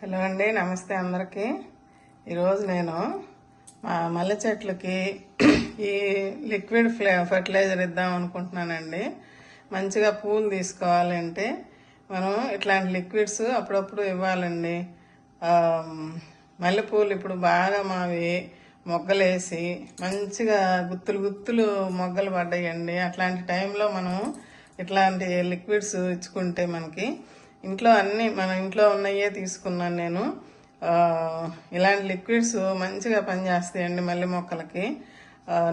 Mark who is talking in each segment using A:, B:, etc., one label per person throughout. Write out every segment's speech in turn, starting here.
A: Hello అండి, నమస్తే అందరికీ. ఈరోజు నేను మా మల్లె చెట్లకి ఈ లిక్విడ్ ఫర్టిలైజర్ ఇద్దాం అనుకుంటున్నానండి. మంచిగా పూలు తీసుకోవాలంటే మనం ఇట్లాంటి లిక్విడ్స్ అప్పుడప్పుడు ఇవ్వాలండి. మల్లెపూలు ఇప్పుడు బాగా మావి మొగ్గలేసి మంచిగా గుత్తులు మొగ్గలు పడ్డాయండి. అట్లాంటి టైంలో మనం ఇట్లాంటి లిక్విడ్స్ ఇచ్చుకుంటే మనకి ఇంట్లో అన్నీ మన ఇంట్లో ఉన్నయే తీసుకున్నాను నేను. ఇలాంటి లిక్విడ్స్ మంచిగా పనిచేస్తాయండి మల్లె మొక్కలకి.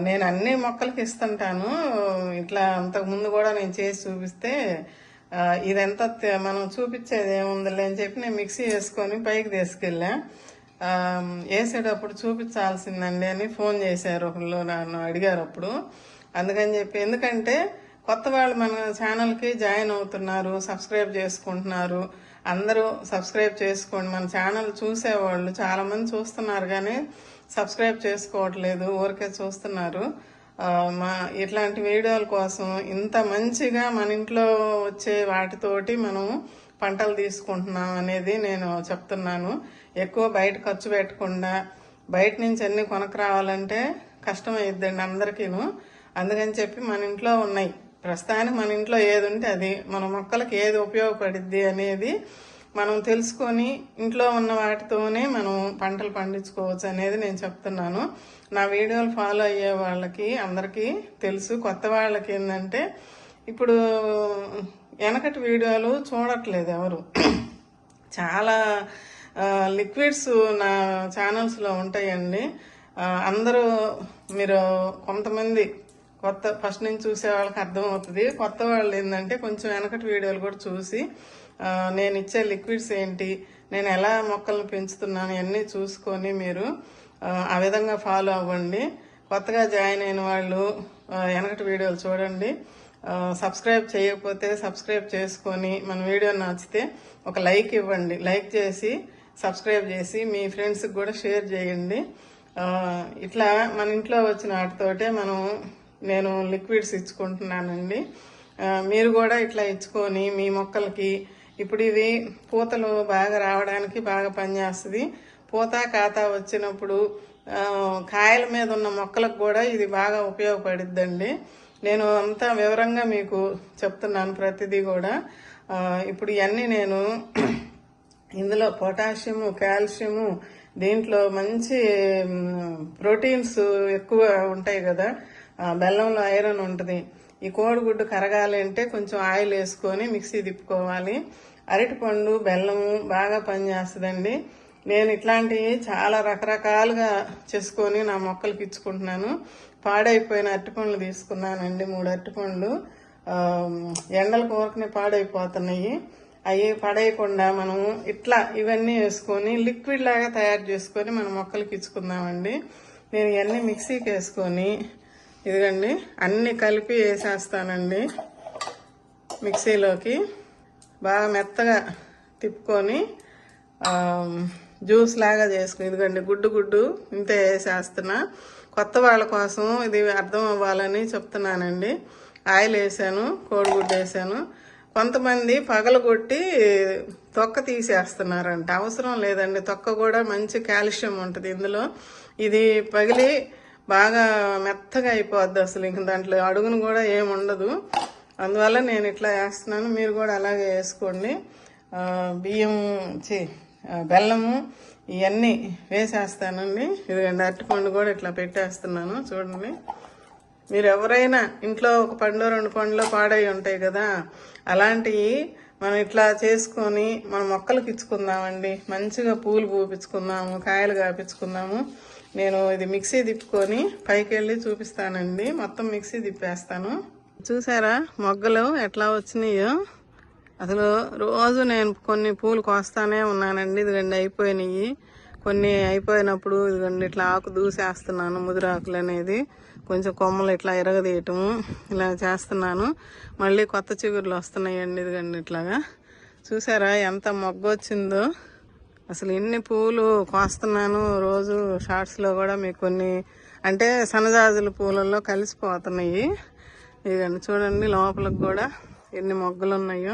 A: నేను అన్ని మొక్కలకి ఇస్తుంటాను. ఇట్లా అంతకుముందు కూడా నేను చేసి చూపిస్తే ఇదంతా మనం చూపించేది ఏముందిలే అని చెప్పి నేను మిక్సీ వేసుకొని పైకి తీసుకెళ్ళా. వేసేటప్పుడు చూపించాల్సిందండి అని ఫోన్ చేశారు ఒకళ్ళు, నన్ను అడిగారు అప్పుడు. అందుకని చెప్పి, ఎందుకంటే కొత్త వాళ్ళు మన ఛానల్కి జాయిన్ అవుతున్నారు, సబ్స్క్రైబ్ చేసుకుంటున్నారు. అందరూ సబ్స్క్రైబ్ చేసుకోండి. మన ఛానల్ చూసేవాళ్ళు చాలామంది చూస్తున్నారు కానీ సబ్స్క్రైబ్ చేసుకోవట్లేదు, ఊరికే చూస్తున్నారు. ఇట్లాంటి వీడియోల కోసం ఇంత మంచిగా మన ఇంట్లో వచ్చే వాటితోటి మనం పంటలు తీసుకుంటున్నాం అనేది నేను చెప్తున్నాను. ఎక్కువ బయట ఖర్చు పెట్టకుండా బయట నుంచి అన్ని కొనకు రావాలంటే కష్టమైద్దండి అందరికీను. అందుకని చెప్పి మన ఇంట్లో ఉన్నాయి, ప్రస్తుతానికి మన ఇంట్లో ఏది ఉంటే అది, మన మొక్కలకి ఏది ఉపయోగపడిద్ది అనేది మనం తెలుసుకొని ఇంట్లో ఉన్న వాటితోనే మనం పంటలు పండించుకోవచ్చు అనేది నేను చెప్తున్నాను. నా వీడియోలు ఫాలో అయ్యే వాళ్ళకి అందరికీ తెలుసు. కొత్త వాళ్ళకి ఏంటంటే ఇప్పుడు వెనకటి వీడియోలు చూడట్లేదు ఎవరు. చాలా లిక్విడ్స్ నా ఛానల్స్లో ఉంటాయండి. అందరూ మీరు కొంతమంది కొత్త ఫస్ట్ నుంచి చూసే వాళ్ళకి అర్థమవుతుంది. కొత్త వాళ్ళు ఏంటంటే కొంచెం వెనకటి వీడియోలు కూడా చూసి నేను ఇచ్చే లిక్విడ్స్ ఏంటి, నేను ఎలా మొక్కలను పెంచుతున్నాను ఇవన్నీ చూసుకొని మీరు ఆ విధంగా ఫాలో అవ్వండి. కొత్తగా జాయిన్ అయిన వాళ్ళు వెనకటి వీడియోలు చూడండి. సబ్స్క్రైబ్ చేయకపోతే సబ్స్క్రైబ్ చేసుకొని మన వీడియో నచ్చితే ఒక లైక్ ఇవ్వండి. లైక్ చేసి సబ్స్క్రైబ్ చేసి మీ ఫ్రెండ్స్కి కూడా షేర్ చేయండి. ఇట్లా మన ఇంట్లో వచ్చిన వాటితోటే నేను లిక్విడ్స్ ఇచ్చుకుంటున్నానండి. మీరు కూడా ఇట్లా ఇచ్చుకొని మీ మొక్కలకి, ఇప్పుడు ఇది పూతలు బాగా రావడానికి బాగా పనిచేస్తుంది. పూత కాత వచ్చినప్పుడు కాయల మీద ఉన్న మొక్కలకు కూడా ఇది బాగా ఉపయోగపడిద్దండి. నేను అంతా వివరంగా మీకు చెప్తున్నాను ప్రతిదీ కూడా. ఇప్పుడు ఇవన్నీ నేను ఇందులో పొటాషియము, కాల్షియము, దీంట్లో మంచి ప్రోటీన్స్ ఎక్కువ ఉంటాయి కదా. బెల్లంలో ఐరన్ ఉంటుంది. ఈ కోడిగుడ్డు కరగాలి అంటే కొంచెం ఆయిల్ వేసుకొని మిక్సీ తిప్పుకోవాలి. అరటిపండు, బెల్లము బాగా పనిచేస్తుందండి. నేను ఇట్లాంటివి చాలా రకరకాలుగా చేసుకొని నా మొక్కలకి ఇచ్చుకుంటున్నాను. పాడైపోయిన అరటిపండ్లు తీసుకున్నానండి, 3 అరటిపండ్లు. ఎండల కోరకనే పాడైపోతున్నాయి. అవి పడేయకుండా మనం ఇట్లా ఇవన్నీ వేసుకొని లిక్విడ్ లాగా తయారు చేసుకొని మన మొక్కలకి ఇచ్చుకుందామండి. నేను ఇవన్నీ మిక్సీకి వేసుకొని ఇదిగండి అన్నీ కలిపి వేసేస్తానండి మిక్సీలోకి. బాగా మెత్తగా తిప్పుకొని జ్యూస్ లాగా చేసుకుని ఇదిగండి గుడ్డు ఇంతే వేసేస్తున్నా. కొత్త వాళ్ళ కోసం ఇది అర్థం అవ్వాలని చెప్తున్నానండి. ఆయిల్ వేసాను, కోడిగుడ్డు వేసాను. కొంతమంది పగలగొట్టి తొక్క తీసేస్తున్నారంట. అవసరం లేదండి, తొక్క కూడా మంచి కాల్షియం ఉంటుంది ఇందులో. ఇది పగిలి బాగా మెత్తగా అయిపోద్ది, అసలు ఇంక దాంట్లో అడుగును కూడా ఏముండదు. అందువల్ల నేను ఇట్లా వేస్తున్నాను, మీరు కూడా అలాగే వేసుకోండి. బెల్లము ఇవన్నీ వేసేస్తానండి. ఇదిగండి అరటిపండు కూడా ఇట్లా పెట్టేస్తున్నాను చూడండి. మీరు ఎవరైనా ఇంట్లో ఒక పండు 2 పండ్లు పాడై ఉంటాయి కదా, అలాంటివి మనం ఇట్లా చేసుకొని మన మొక్కలకి ఇచ్చుకుందామండి. మంచిగా పూలు పూపించుకుందాము, కాయలు కాపించుకుందాము. నేను ఇది మిక్సీ తిప్పుకొని పైకి వెళ్ళి చూపిస్తానండి. మొత్తం మిక్సీ తిప్పేస్తాను. చూసారా మొగ్గలు ఎట్లా వచ్చినాయో. అసలు రోజు నేను కొన్ని పూలు కోస్తానే ఉన్నానండి. ఇదిగండి అయిపోయినాయి. కొన్ని అయిపోయినప్పుడు ఇదిగండి ఇట్లా ఆకు దూసేస్తున్నాను, ముదిరాకులు అనేది. కొంచెం కొమ్మలు ఇట్లా ఇరగదీయటము ఇలా చేస్తున్నాను. మళ్ళీ కొత్త చిగురులు వస్తున్నాయండి. ఇదిగండి ఇట్లాగా చూసారా ఎంత మొగ్గ వచ్చిందో. అసలు ఎన్ని పూలు కోస్తున్నాను రోజు. షార్ట్స్లో కూడా మీకు కొన్ని అంటే సన్నజాజుల పూలల్లో కలిసిపోతున్నాయి. ఇదిగండి చూడండి లోపలికి కూడా ఎన్ని మొగ్గలు ఉన్నాయో.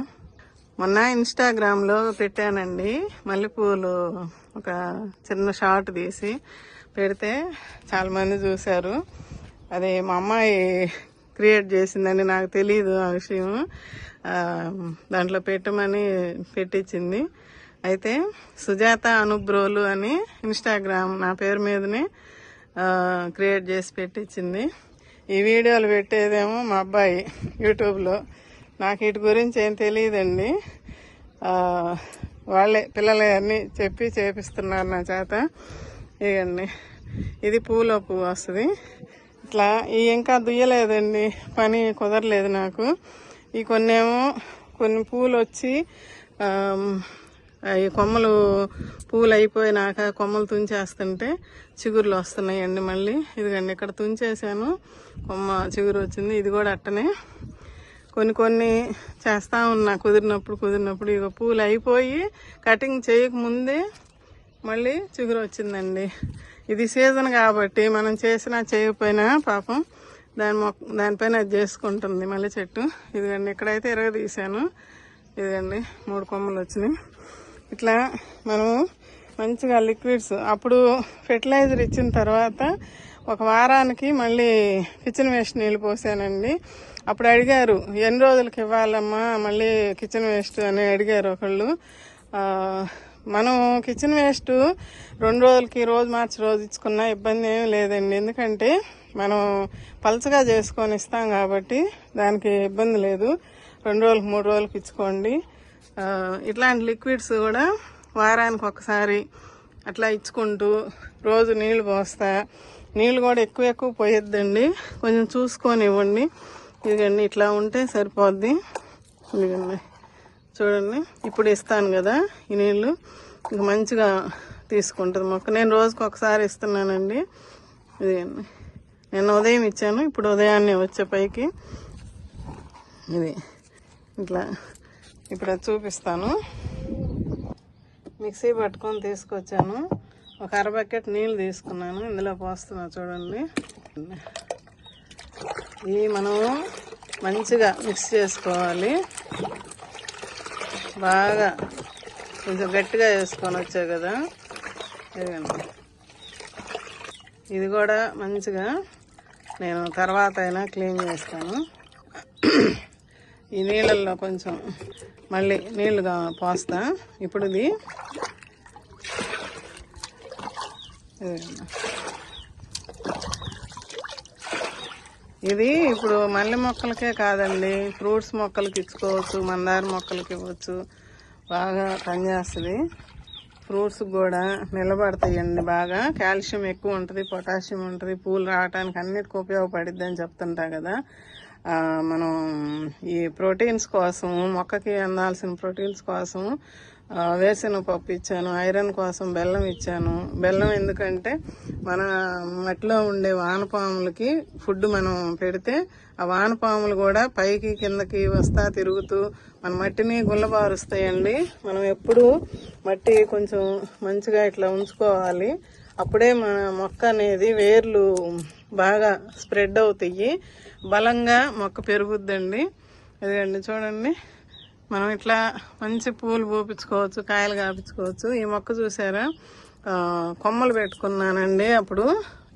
A: మొన్న ఇన్స్టాగ్రామ్లో పెట్టానండి మల్లెపూలు ఒక చిన్న షార్ట్ తీసి పెడితే చాలామంది చూశారు. అది మా అమ్మాయి క్రియేట్ చేసిందని నాకు తెలియదు ఆ విషయం. దాంట్లో పెట్టమని పెట్టించింది. అయితే సుజాత అనుబ్రోలు అని ఇన్స్టాగ్రామ్ నా పేరు మీదనే క్రియేట్ చేసి పెట్టించింది. ఈ వీడియోలు పెట్టేదేమో మా అబ్బాయి యూట్యూబ్లో. నాకు వీటి గురించి ఏం తెలియదండి. వాళ్ళే పిల్లలే అన్నీ చెప్పి చేపిస్తున్నారు నా చేత. ఇవ్వండి, ఇది పూల పువ్వు వస్తుంది ఇట్లా. ఈ ఇంకా దుయ్యలేదండి, పని కుదరలేదు నాకు. ఈ కొన్ని పూలు వచ్చి ఈ కొమ్మలు పూలు అయిపోయినాక కొమ్మలు తుంచేస్తుంటే చిగురులు వస్తున్నాయండి మళ్ళీ. ఇదిగండి ఇక్కడ తుంచేసాను, కొమ్మ చిగురు వచ్చింది. ఇది కూడా అట్టనే కొన్ని చేస్తా ఉన్నా కుదిరినప్పుడు. ఇక పూలు అయిపోయి కటింగ్ చేయకముందే మళ్ళీ చిగురు వచ్చిందండి. ఇది సీజన్ కాబట్టి మనం చేసినా చేయకపోయినా పాపం దానిపైన అది చేసుకుంటుంది మళ్ళీ చెట్టు. ఇదిగండి ఇక్కడైతే తీసాను. ఇదిగండి 3 కొమ్మలు వచ్చినాయి. ఇట్లా మనం మంచిగా లిక్విడ్స్ అప్పుడు ఫెర్టిలైజర్ ఇచ్చిన తర్వాత ఒక వారానికి మళ్ళీ కిచెన్ వేస్ట్ నీళ్ళు పోసానండి. అప్పుడు అడిగారు ఎన్ని రోజులకి ఇవ్వాలమ్మా మళ్ళీ కిచెన్ వేస్ట్ అని అడిగారు ఒకళ్ళు. మనం కిచెన్ వేస్ట్ 2 రోజులకి రోజు మార్చి రోజు ఇచ్చుకున్నా ఇబ్బంది ఏమీ లేదండి. ఎందుకంటే మనం పలచగా చేసుకొని ఇస్తాం కాబట్టి దానికి ఇబ్బంది లేదు. 2 రోజులకి 3 రోజులకి ఇచ్చుకోండి. ఇట్లాంటి లిక్విడ్స్ కూడా వారానికి ఒకసారి అట్లా ఇచ్చుకుంటూ రోజు నీళ్లు పోస్తా. నీళ్ళు కూడా ఎక్కువ పోయొద్దండి, కొంచెం చూసుకొని ఇవ్వండి. ఇదిగండి ఇట్లా ఉంటే సరిపోద్ది. ఇదిగండి చూడండి, ఇప్పుడు ఇస్తాను కదా ఈ నీళ్ళు, ఇంక మంచిగా తీసుకుంటుంది మొక్క. నేను రోజుకి ఒకసారి ఇస్తున్నానండి. ఇదిగండి నేను ఉదయం ఇచ్చాను, ఇప్పుడు ఉదయాన్నే వచ్చే పైకి. ఇది ఇట్లా ఇప్పుడు అది చూపిస్తాను. మిక్సీ పట్టుకొని తీసుకొచ్చాను. ఒక 1/2 బకెట్ నీళ్ళు తీసుకున్నాను, ఇందులో పోస్తున్నా చూడండి. ఇవి మనం మంచిగా మిక్స్ చేసుకోవాలి. బాగా కొంచెం గట్టిగా వేసుకొని వచ్చాయి కదా. ఇది కూడా మంచిగా నేను తర్వాత అయినా క్లీన్ చేస్తాను. ఈ నీళ్ళల్లో కొంచెం మళ్ళీ నీళ్ళుగా పోస్తా. ఇప్పుడు ఇది ఇప్పుడు మల్లె మొక్కలకే కాదండి, ఫ్రూట్స్ మొక్కలకి ఇచ్చుకోవచ్చు, మందార మొక్కలకి ఇవ్వచ్చు. బాగా పనిచేస్తుంది. ఫ్రూట్స్ కూడా నిలబడతాయండి. బాగా కాల్షియం ఎక్కువ ఉంటుంది, పొటాషియం ఉంటుంది. పూలు రావడానికి అన్నిటికీ ఉపయోగపడిద్ది అని చెప్తుంటా కదా. మనం ఈ ప్రోటీన్స్ కోసం, మొక్కకి అందాల్సిన ప్రోటీన్స్ కోసం వేరుశెనగ పప్పు ఇచ్చాను. ఐరన్ కోసం బెల్లం ఇచ్చాను. బెల్లం ఎందుకంటే మన మట్టిలో ఉండే వానపాములకి ఫుడ్ మనం పెడితే ఆ వానపాములు కూడా పైకి కిందకి వస్తా తిరుగుతూ మన మట్టిని గుల్లబారుస్తాయండి. మనం ఎప్పుడు మట్టి కొంచెం మంచిగా ఇట్లా ఉంచుకోవాలి. అప్పుడే మన మొక్క అనేది వేర్లు బాగా స్ప్రెడ్ అవుతాయి, బలంగా మొక్క పెరుగుద్దండి. ఇదిగండి చూడండి, మనం ఇట్లా మంచి పూలు పూపించుకోవచ్చు, కాయలు కాపించుకోవచ్చు. ఈ మొక్క చూసారా, కొమ్మలు పెట్టుకున్నానండి. అప్పుడు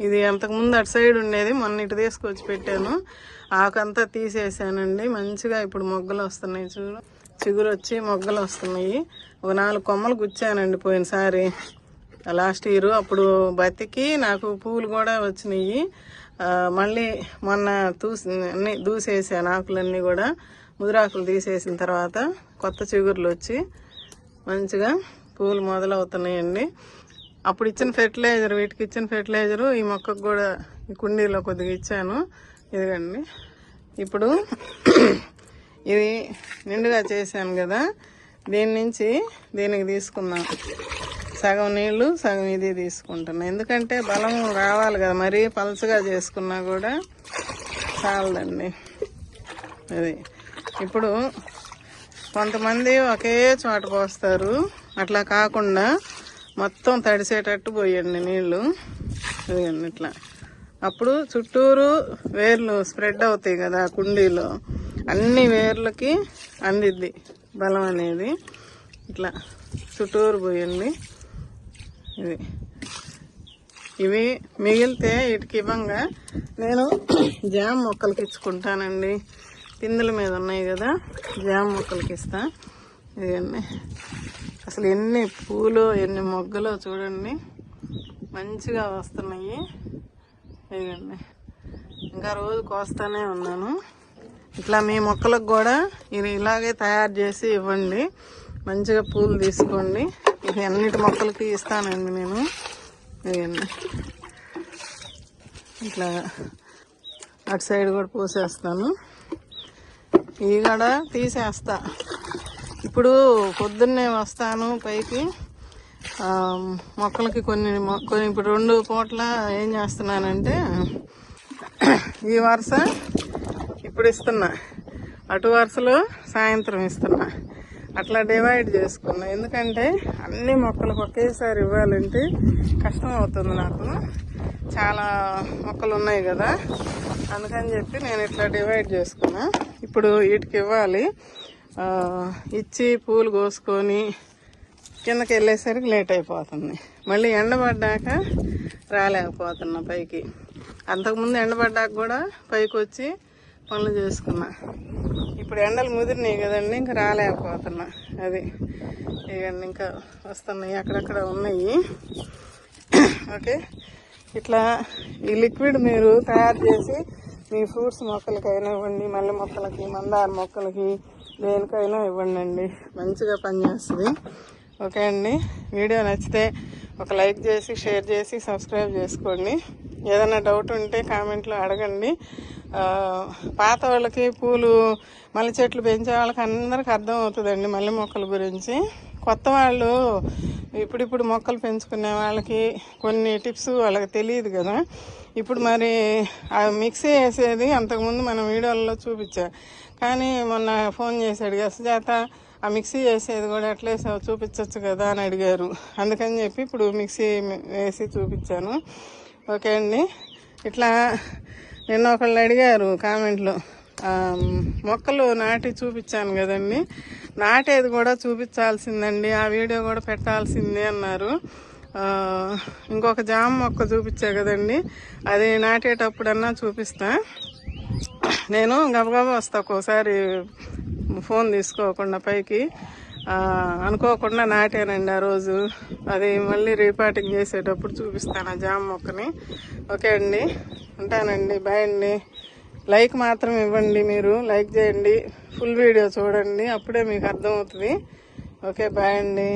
A: ఇది అంతకుముందు అటు సైడ్ ఉండేది, మొన్న ఇటు తీసుకొచ్చి పెట్టాను. ఆకంతా తీసేసానండి. మంచిగా ఇప్పుడు మొగ్గలు వస్తున్నాయి. చిగురు వచ్చి మొగ్గలు వస్తున్నాయి. ఒక 4 కొమ్మలు గుచ్చానండి పోయినసారి లాస్ట్ ఇయర్. అప్పుడు బతికి నాకు పూలు కూడా వచ్చినాయి. మళ్ళీ మొన్న అన్నీ దూసేసాను, ఆకులన్నీ కూడా ముదిరాకులు తీసేసిన తర్వాత కొత్త చిగురులు వచ్చి మంచిగా పూలు మొదలవుతున్నాయండి. అప్పుడు ఇచ్చిన ఫెర్టిలైజర్, వీటికి ఇచ్చిన ఫెర్టిలైజరు ఈ మొక్కకు కూడా ఈ కుండీలో కొద్దిగా ఇచ్చాను. ఇదిగండి ఇప్పుడు ఇది నిండుగా చేశాను కదా, దీని నుంచి దీనికి తీసుకుందాం. సగం నీళ్ళు సగం ఇది తీసుకుంటున్నాను. ఎందుకంటే బలం రావాలి కదా, మరీ పలచగా చేసుకున్నా కూడా చాలదండి. అది ఇప్పుడు కొంతమంది ఒకే చోట పోస్తారు, అట్లా కాకుండా మొత్తం తడిసేటట్టు పోయండి నీళ్ళు. అదిగండి ఇట్లా. అప్పుడు చుట్టూరు వేర్లు స్ప్రెడ్ అవుతాయి కదా కుండీలో, అన్ని వేర్లకి అందిద్ది బలం అనేది. ఇట్లా చుట్టూరు పోయండి. ఇవి మిగిలితే వీటికి ఇవ్వంగా నేను జామ మొక్కలకి ఇచ్చుకుంటానండి. పిందుల మీద ఉన్నాయి కదా, జామ మొక్కలకి ఇస్తా. ఇవన్నీ అసలు ఎన్ని పూలు ఎన్ని మొగ్గలు చూడండి, మంచిగా వస్తున్నాయి. ఇవ్వండి, ఇంకా రోజు కోస్తానే ఉన్నాను. ఇట్లా మీ మొక్కలకు కూడా ఇది ఇలాగే తయారు చేసి ఇవ్వండి. మంచిగా పూలు తీసుకోండి. ఇది అన్నిటి మొక్కలకి ఇస్తానండి నేను. ఇవన్నీ ఇట్లా అటు సైడ్ కూడా పోసేస్తాను. ఇవి కూడా తీసేస్తా. ఇప్పుడు పొద్దున్నే వస్తాను పైకి, మొక్కలకి కొన్ని ఇప్పుడు 2 పూట్ల ఏం చేస్తున్నానంటే, ఈ వరుస ఇప్పుడు ఇస్తున్నా, అటు వరుసలో సాయంత్రం ఇస్తున్నా. అట్లా డివైడ్ చేసుకున్నా. ఎందుకంటే అన్ని మొక్కలకు ఒకేసారి ఇవ్వాలంటే కష్టం అవుతుంది నాకు. చాలా మొక్కలు ఉన్నాయి కదా, అందుకని చెప్పి నేను ఇట్లా డివైడ్ చేసుకున్నా. ఇప్పుడు వీటికి ఇవ్వాలి. ఇచ్చి పూలు కోసుకొని కిందకి వెళ్ళేసరికి లేట్ అయిపోతుంది. మళ్ళీ ఎండబడ్డాక రాలేకపోతున్నా పైకి. అంతకుముందు ఎండబడ్డాక కూడా పైకి వచ్చి పనులు చేసుకున్నా. ఇప్పుడు ఎండలు ముదిరినాయి కదండి, ఇంకా రాలేకపోతున్నా. అది ఇవన్నీ ఇంకా వస్తున్నాయి, అక్కడక్కడ ఉన్నాయి. ఓకే, ఇట్లా ఈ లిక్విడ్ మీరు తయారు చేసి మీ ఫ్రూట్స్ మొక్కలకైనా ఇవ్వండి, మల్లె మొక్కలకి, మందార మొక్కలకి, దేనికైనా ఇవ్వండి. మంచిగా పనిచేస్తుంది. ఓకే అండి, వీడియో నచ్చితే ఒక లైక్ చేసి, షేర్ చేసి, సబ్స్క్రైబ్ చేసుకోండి. ఏదైనా డౌట్ ఉంటే కామెంట్లో అడగండి. పాత వాళ్ళకి, పూలు మల్లె చెట్లు పెంచే వాళ్ళకి అందరికి అర్థం అవుతుందండి మల్లె మొక్కల గురించి. కొత్త వాళ్ళు ఇప్పుడు మొక్కలు పెంచుకునే వాళ్ళకి కొన్ని టిప్స్ వాళ్ళకి తెలియదు కదా. ఇప్పుడు మరి ఆ మిక్సీ వేసేది అంతకుముందు మనం వీడియోలలో చూపించా, కానీ మొన్న ఫోన్ చేశాడు కదా సుజాత, ఆ మిక్సీ వేసేది కూడా ఎట్లా చూపించవచ్చు కదా అని అడిగారు. అందుకని చెప్పి ఇప్పుడు మిక్సీ వేసి చూపించాను. ఓకే అండి, ఇట్లా నిన్న ఒకళ్ళు అడిగారు కామెంట్లో, మొక్కలు నాటి చూపించాను కదండి, నాటేది కూడా చూపించాల్సిందండి, ఆ వీడియో కూడా పెట్టాల్సిందే అన్నారు. ఇంకొక జామ మొక్క చూపించా కదండి, అది నాటేటప్పుడన్నా చూపిస్తా. నేను గబగబా వస్తా ఒక్కోసారి ఫోన్ తీసుకోకుండా పైకి. అనుకోకుండా నాటానండి ఆ రోజు, అది మళ్ళీ రీపాటింగ్ చేసేటప్పుడు చూపిస్తాను ఆ జామ మొక్కని. ఓకే అండి, ఉంటానండి, బాయ్ అండి. లైక్ మాత్రం ఇవ్వండి, మీరు లైక్ చేయండి, ఫుల్ వీడియో చూడండి, అప్పుడే మీకు అర్థమవుతుంది. ఓకే, బాయ్ అండి.